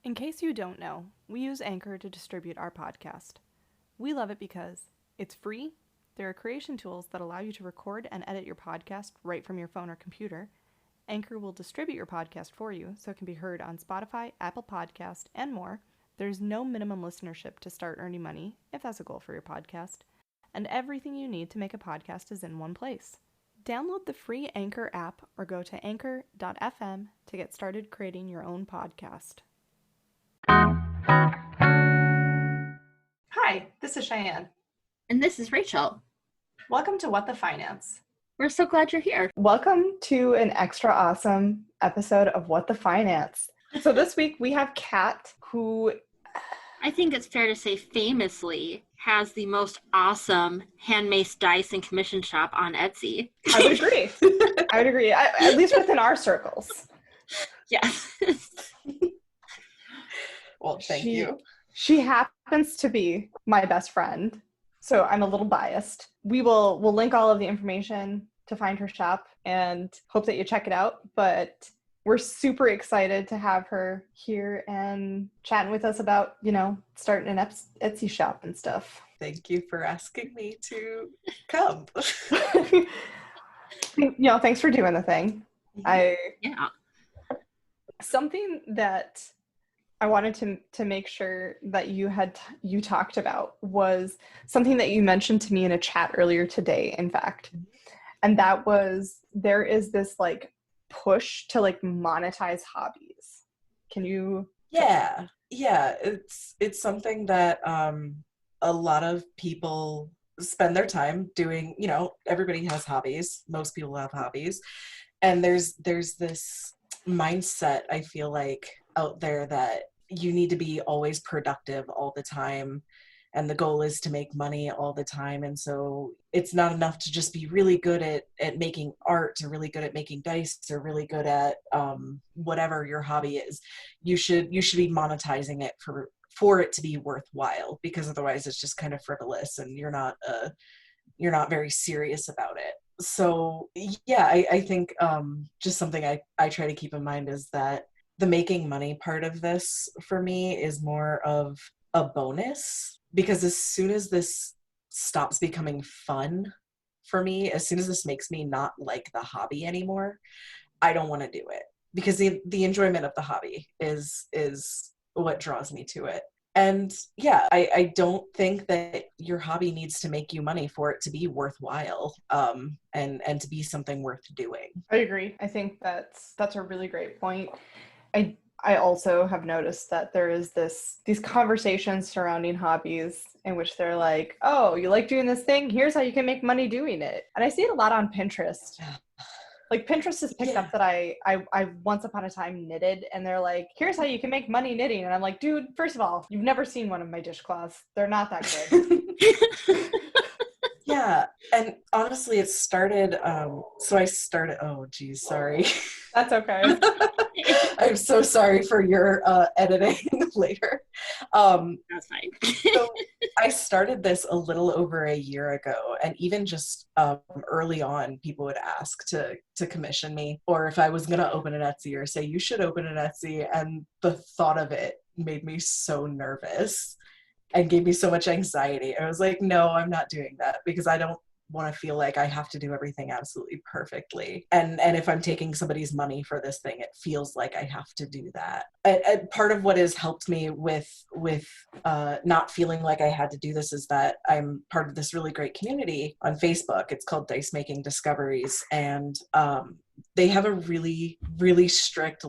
In case you don't know, we use Anchor to distribute our podcast. We love it because it's free, there are creation tools that allow you to record and edit your podcast right from your phone or computer. Anchor will distribute your podcast for you so it can be heard on Spotify, Apple Podcast, and more. There's no minimum listenership to start earning money, if that's a goal for your podcast. And everything you need to make a podcast is in one place. Download the free Anchor app or go to anchor.fm to get started creating your own podcast. Hi, this is Cheyenne. And this is Rachel. Welcome to What the Finance. We're so glad you're here. Welcome to an extra awesome episode of What the Finance. So this week we have Kat, who I think it's fair to say famously has the most awesome handmade dice and commission shop on Etsy. I would agree. At least within our circles. Yes. Well, thank you. She happens to be my best friend, so I'm a little biased. We'll link all of the information to find her shop and hope that you check it out. But we're super excited to have her here and chatting with us about, starting an Etsy shop and stuff. Thank you for asking me to come. Thanks for doing the thing. Yeah. Something that I wanted to make sure that you talked about was something that you mentioned to me in a chat earlier today, in fact. And that was, there is this push to monetize hobbies. Can you? Yeah. It's something that a lot of people spend their time doing. Everybody has hobbies. Most people have hobbies. And there's this mindset, I feel like, out there that you need to be always productive all the time, and the goal is to make money all the time. And so it's not enough to just be really good at making art, or really good at making dice, or really good at whatever your hobby is. You should be monetizing it for it to be worthwhile, because otherwise it's just kind of frivolous and you're not very serious about it. So yeah, I think just something I try to keep in mind is that the making money part of this for me is more of a bonus, because as soon as this stops becoming fun for me, as soon as this makes me not like the hobby anymore, I don't want to do it, because the enjoyment of the hobby is what draws me to it. And yeah, I don't think that your hobby needs to make you money for it to be worthwhile, and to be something worth doing. I agree. I think that's a really great point. I also have noticed that there is these conversations surrounding hobbies in which they're like, oh, you like doing this thing? Here's how you can make money doing it. And I see it a lot on Pinterest. Pinterest has picked up that I once upon a time knitted, and they're like, here's how you can make money knitting. And I'm like, dude, first of all, you've never seen one of my dishcloths. They're not that good. Yeah. And honestly, it started, oh geez, sorry. That's okay. I'm so sorry for your editing later. That's fine. So I started this a little over a year ago, and even just early on, people would ask to commission me, or if I was going to open an Etsy, or say, you should open an Etsy. And the thought of it made me so nervous and gave me so much anxiety. I was like, no, I'm not doing that, because I don't want to feel like I have to do everything absolutely perfectly. And if I'm taking somebody's money for this thing, it feels like I have to do that. And part of what has helped me with not feeling like I had to do this is that I'm part of this really great community on Facebook. It's called Dice Making Discoveries. And they have a really, really strict,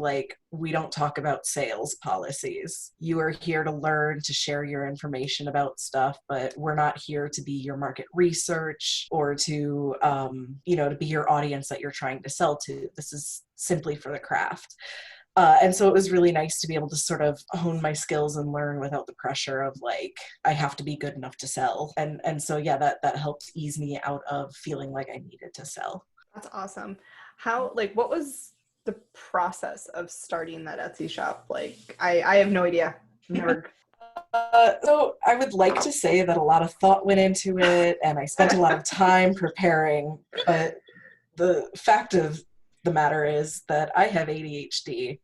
we don't talk about sales policies. You are here to learn, to share your information about stuff, but we're not here to be your market research or to be your audience that you're trying to sell to. This is simply for the craft. And so it was really nice to be able to sort of hone my skills and learn without the pressure of I have to be good enough to sell. And so, yeah, that helped ease me out of feeling like I needed to sell. That's awesome. How, what was the process of starting that Etsy shop? I have no idea. Never. So I would like to say that a lot of thought went into it, and I spent a lot of time preparing, but the fact of the matter is that I have ADHD,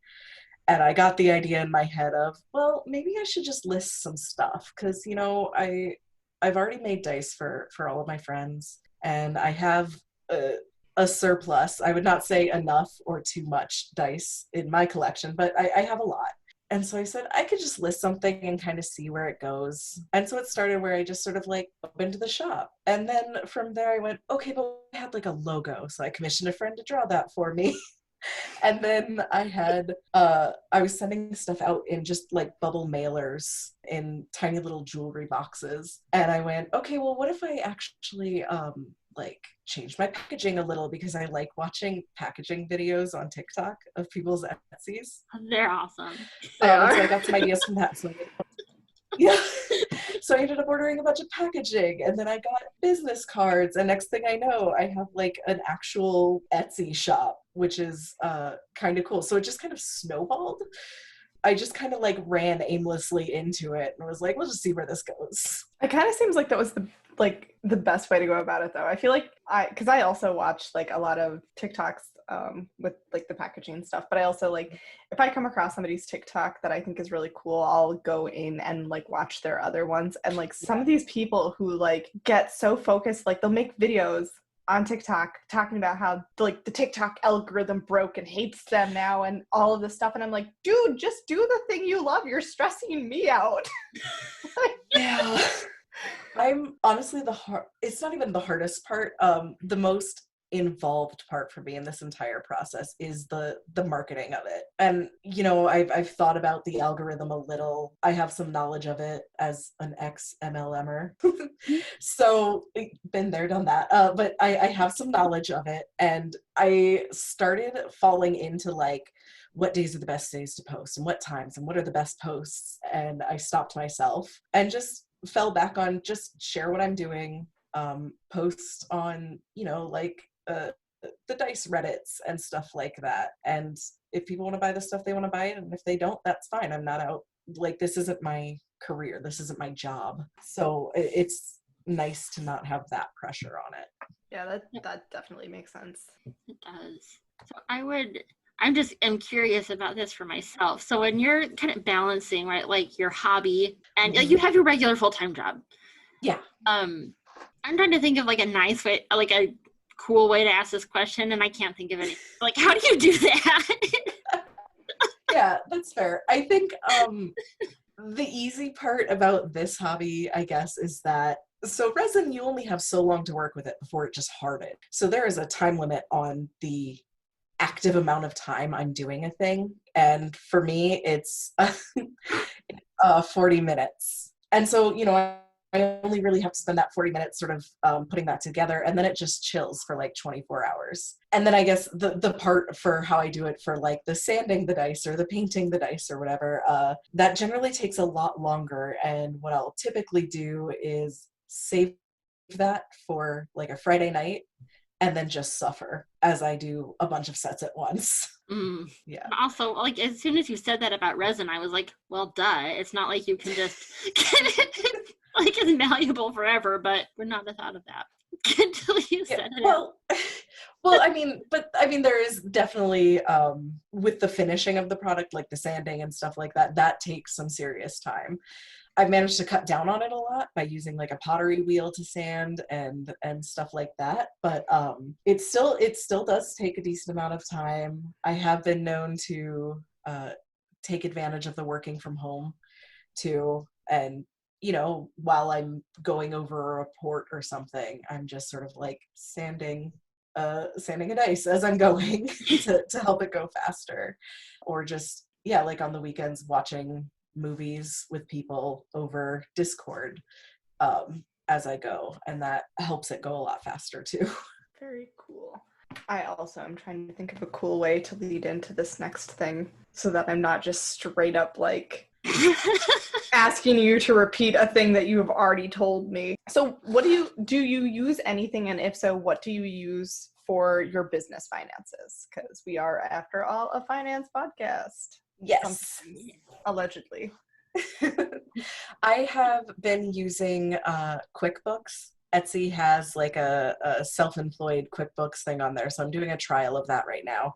And I got the idea in my head of, well, maybe I should just list some stuff because, I've already made dice for all of my friends, and I have a surplus. I would not say enough or too much dice in my collection, but I have a lot. And so I said, I could just list something and kind of see where it goes. And so it started where I just sort of like opened the shop. And then from there I went, okay, but I had like a logo. So I commissioned a friend to draw that for me. And then I was sending stuff out in just like bubble mailers in tiny little jewelry boxes. And I went, okay, well, what if I actually like change my packaging a little, because I like watching packaging videos on TikTok of people's Etsy's. They're awesome. So I got some ideas from that. Yeah. So I ended up ordering a bunch of packaging, and then I got business cards, and next thing I know, I have like an actual Etsy shop, which is kind of cool. So it just kind of snowballed. I just kind of like ran aimlessly into it and was like, we'll just see where this goes. It kind of seems like that was the best way to go about it, though. I feel like because I also watch like a lot of TikToks with like the packaging stuff, but I also like, if I come across somebody's TikTok that I think is really cool, I'll go in and like watch their other ones. And like some of these people who like get so focused, like they'll make videos on TikTok talking about how like the TikTok algorithm broke and hates them now and all of this stuff. And I'm like, dude, just do the thing you love. You're stressing me out. Yeah. I'm honestly it's not even the hardest part. The most involved part for me in this entire process is the marketing of it. And I've thought about the algorithm a little. I have some knowledge of it as an ex MLMer. So been there, done that. But I have some knowledge of it, and I started falling into like, what days are the best days to post and what times and what are the best posts, and I stopped myself and just fell back on just share what I'm doing, post on the dice Reddits and stuff like that, and if people want to buy the stuff, they want to buy it, and if they don't, that's fine. I'm not out, like, this isn't my career, this isn't my job, so it's nice to not have that pressure on it. Yeah, that definitely makes sense. It does. So I'm curious about this for myself. So when you're kind of balancing, right, like your hobby and like, you have your regular full-time job. Yeah. I'm trying to think of like a nice way, like a cool way to ask this question, and I can't think of any. Like, how do you do that? Yeah, that's fair. I think the easy part about this hobby, I guess, is that so resin, you only have so long to work with it before it just hardens. So there is a time limit on the active amount of time I'm doing a thing. And for me, it's 40 minutes. And so, I only really have to spend that 40 minutes sort of putting that together, and then it just chills for like 24 hours. And then I guess the part for how I do it for like the sanding the dice or the painting the dice or whatever, that generally takes a lot longer. And what I'll typically do is save that for like a Friday night and then just suffer as I do a bunch of sets at once. Yeah. But also, like, as soon as you said that about resin, I was like, well, duh. It's not like you can just get it, like, it's malleable forever, but would not have thought of that until you said it. Well, I mean, there is definitely, with the finishing of the product, like the sanding and stuff like that, that takes some serious time. I've managed to cut down on it a lot by using like a pottery wheel to sand and stuff like that. But it still does take a decent amount of time. I have been known to take advantage of the working from home too. And, while I'm going over a report or something, I'm just sort of like sanding a dice as I'm going to help it go faster. Or just, like on the weekends watching movies with people over Discord as I go, and that helps it go a lot faster too. Very cool. I also am trying to think of a cool way to lead into this next thing so that I'm not just straight up like asking you to repeat a thing that you have already told me. So what do you use anything, and if so, what do you use for your business finances? Because we are, after all, a finance podcast. Yes. Allegedly. I have been using QuickBooks Etsy has like a self-employed QuickBooks thing on there. So I'm doing a trial of that right now.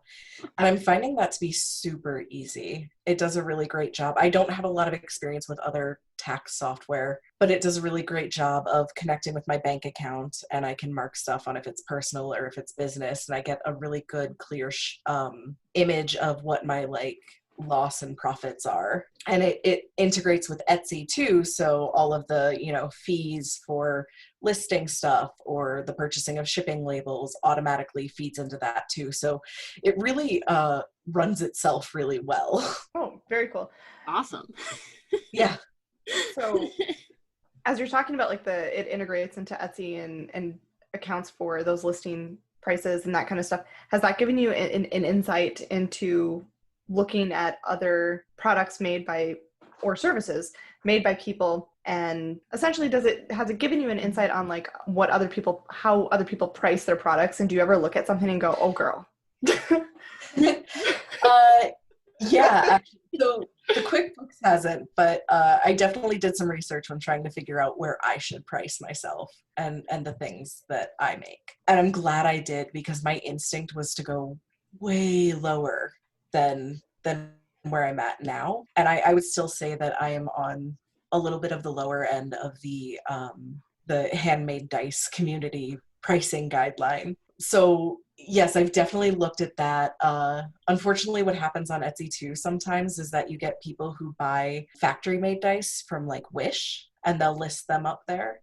And I'm finding that to be super easy. It does a really great job. I don't have a lot of experience with other tax software, but it does a really great job of connecting with my bank account, and I can mark stuff on if it's personal or if it's business. And I get a really good, clear image of what my like loss and profits are. And it integrates with Etsy too. So all of the, fees for listing stuff or the purchasing of shipping labels automatically feeds into that too. So it really runs itself really well. Oh, very cool. Awesome. Yeah. So as you're talking about like it integrates into Etsy and accounts for those listing prices and that kind of stuff, has that given you an insight into looking at other products made by or services made by people, and essentially has it given you an insight on like how other people price their products, and do you ever look at something and go, oh girl? Yeah, actually. So the QuickBooks hasn't, but I definitely did some research when trying to figure out where I should price myself and the things that I make. And I'm glad I did, because my instinct was to go way lower than where I'm at now. And I would still say that I am on a little bit of the lower end of the handmade dice community pricing guideline. So yes, I've definitely looked at that. Unfortunately, what happens on Etsy too sometimes is that you get people who buy factory made dice from like Wish, and they'll list them up there.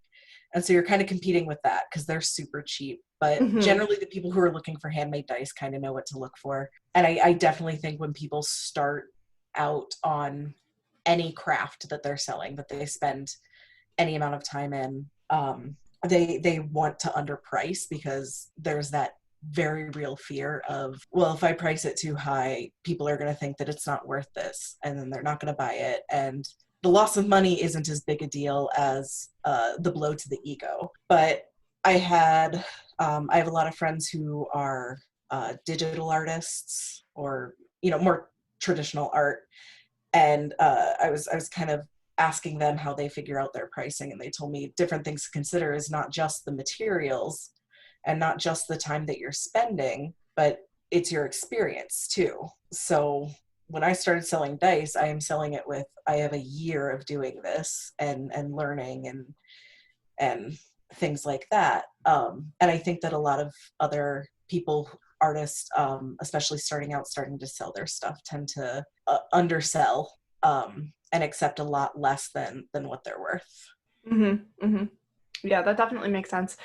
And so you're kind of competing with that because they're super cheap. But generally the people who are looking for handmade dice kind of know what to look for. And I definitely think when people start out on any craft that they're selling, that they spend any amount of time in, they want to underprice, because there's that very real fear of, well, if I price it too high, people are going to think that it's not worth this, and then they're not going to buy it. And the loss of money isn't as big a deal as the blow to the ego. But I have a lot of friends who are digital artists, or more traditional art, and I was kind of asking them how they figure out their pricing, and they told me different things to consider is not just the materials and not just the time that you're spending, but it's your experience too. So when I started selling dice, I have a year of doing this and learning and things like that. And I think that a lot of other people, artists, especially starting to sell their stuff, tend to undersell and accept a lot less than what they're worth. Yeah, that definitely makes sense.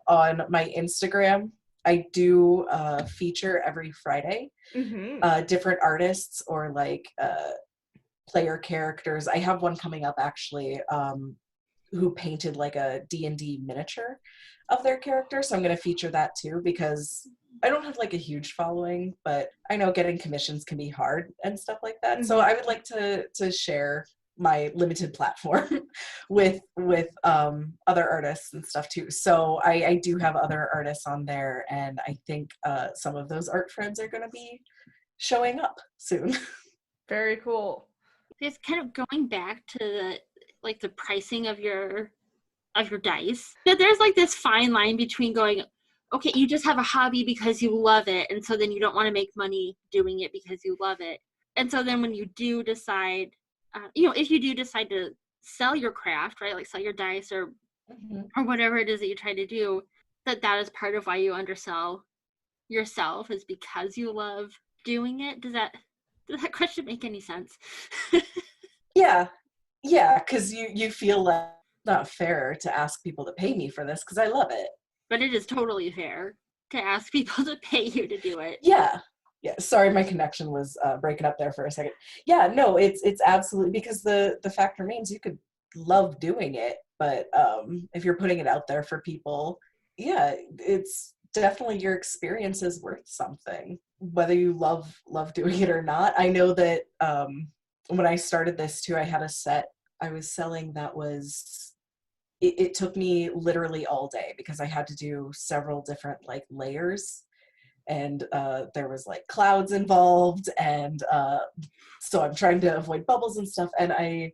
On my Instagram, I do feature every Friday different artists or like player characters. I have one coming up actually who painted like a D&D miniature of their character, so I'm going to feature that too, because I don't have like a huge following, but I know getting commissions can be hard and stuff like that. So I would like to share my limited platform with other artists and stuff too. So I do have other artists on there, and I think some of those art friends are going to be showing up soon. Very cool. It's kind of going back to the pricing of your dice. That there's like this fine line between going, okay, you just have a hobby because you love it, and so then you don't want to make money doing it because you love it. And so then when you do decide, if you do decide to sell your craft, right, like sell your dice or whatever it is that you're trying to do, that is part of why you undersell yourself, is because you love doing it. Does that question make any sense? Yeah, because you feel like it's not fair to ask people to pay me for this because I love it. But it is totally fair to ask people to pay you to do it. Yeah. Sorry, my connection was breaking up there for a second. Yeah, no, it's absolutely, because the fact remains you could love doing it, but if you're putting it out there for people, yeah, it's definitely, your experience is worth something, whether you love doing it or not. I know that when I started this too, I had a set I was selling that was, it took me literally all day because I had to do several different like layers, and there was like clouds involved, and so I'm trying to avoid bubbles and stuff. And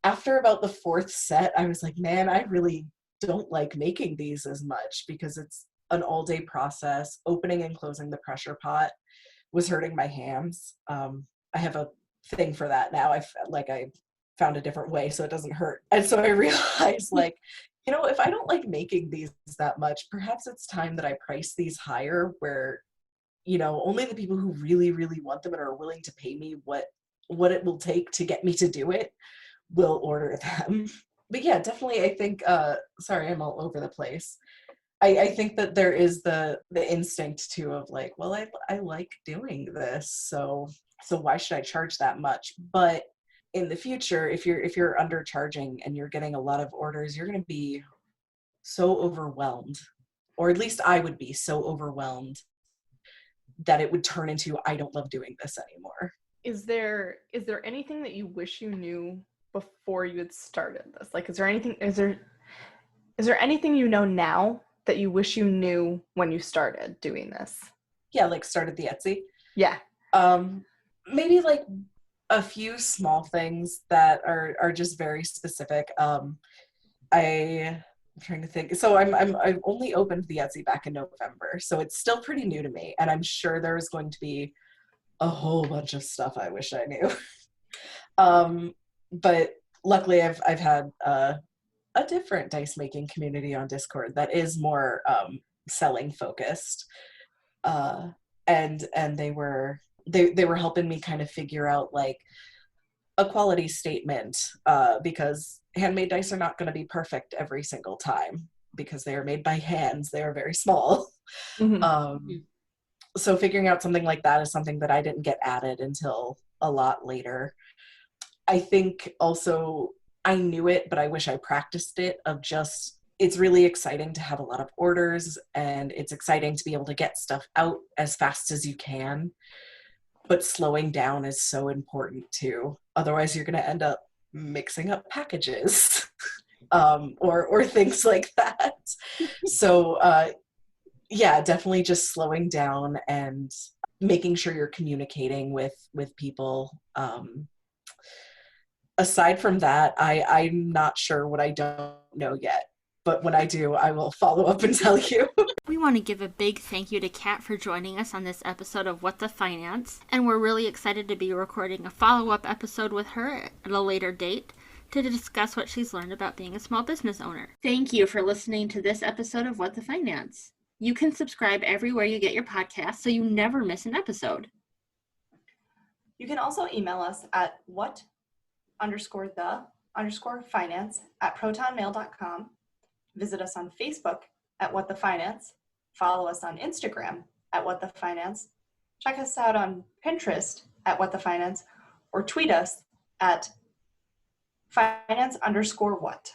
after about the fourth set, I was like, man, I really don't like making these as much because it's an all day process. Opening and closing the pressure pot was hurting my hands. I have a thing for that now. I found a different way so it doesn't hurt. And so I realized, like, you know, if I don't like making these that much, perhaps it's time that I price these higher where, you know, only the people who really, really want them and are willing to pay me what it will take to get me to do it will order them. But yeah, definitely I think, sorry, I'm all over the place. I think that there is the instinct too of like, well, I like doing this, so why should I charge that much? But in the future, if you're undercharging and you're getting a lot of orders, you're going to be so overwhelmed, or at least I would be so overwhelmed that it would turn into, I don't love doing this anymore. Is there anything that you wish you knew before you had started this? Like, is there anything you know now that you wish you knew when you started doing this? Yeah, like started the Etsy. Yeah. Maybe like a few small things that are just very specific. I'm trying to think. So I've only opened the Etsy back in November, so it's still pretty new to me, and I'm sure there's going to be a whole bunch of stuff I wish I knew. But luckily I've had a different dice making community on Discord that is more selling focused, and they were helping me kind of figure out like a quality statement, because handmade dice are not going to be perfect every single time because they are made by hands. They are very small. Mm-hmm. So figuring out something like that is something that I didn't get added until a lot later. I think also I knew it, but I wish I practiced it, of just, it's really exciting to have a lot of orders, and it's exciting to be able to get stuff out as fast as you can. But slowing down is so important too. Otherwise, you're going to end up mixing up packages or things like that. So yeah, definitely just slowing down and making sure you're communicating with people. Aside from that, I'm not sure what I don't know yet. But when I do, I will follow up and tell you. We want to give a big thank you to Kat for joining us on this episode of What the Finance, and we're really excited to be recording a follow-up episode with her at a later date to discuss what she's learned about being a small business owner. Thank you for listening to this episode of What the Finance. You can subscribe everywhere you get your podcast so you never miss an episode. You can also email us at what_the_finance@protonmail.com. Visit us on Facebook at What the Finance. Follow us on Instagram at What the Finance. Check us out on Pinterest at What the Finance, or tweet us at finance_what.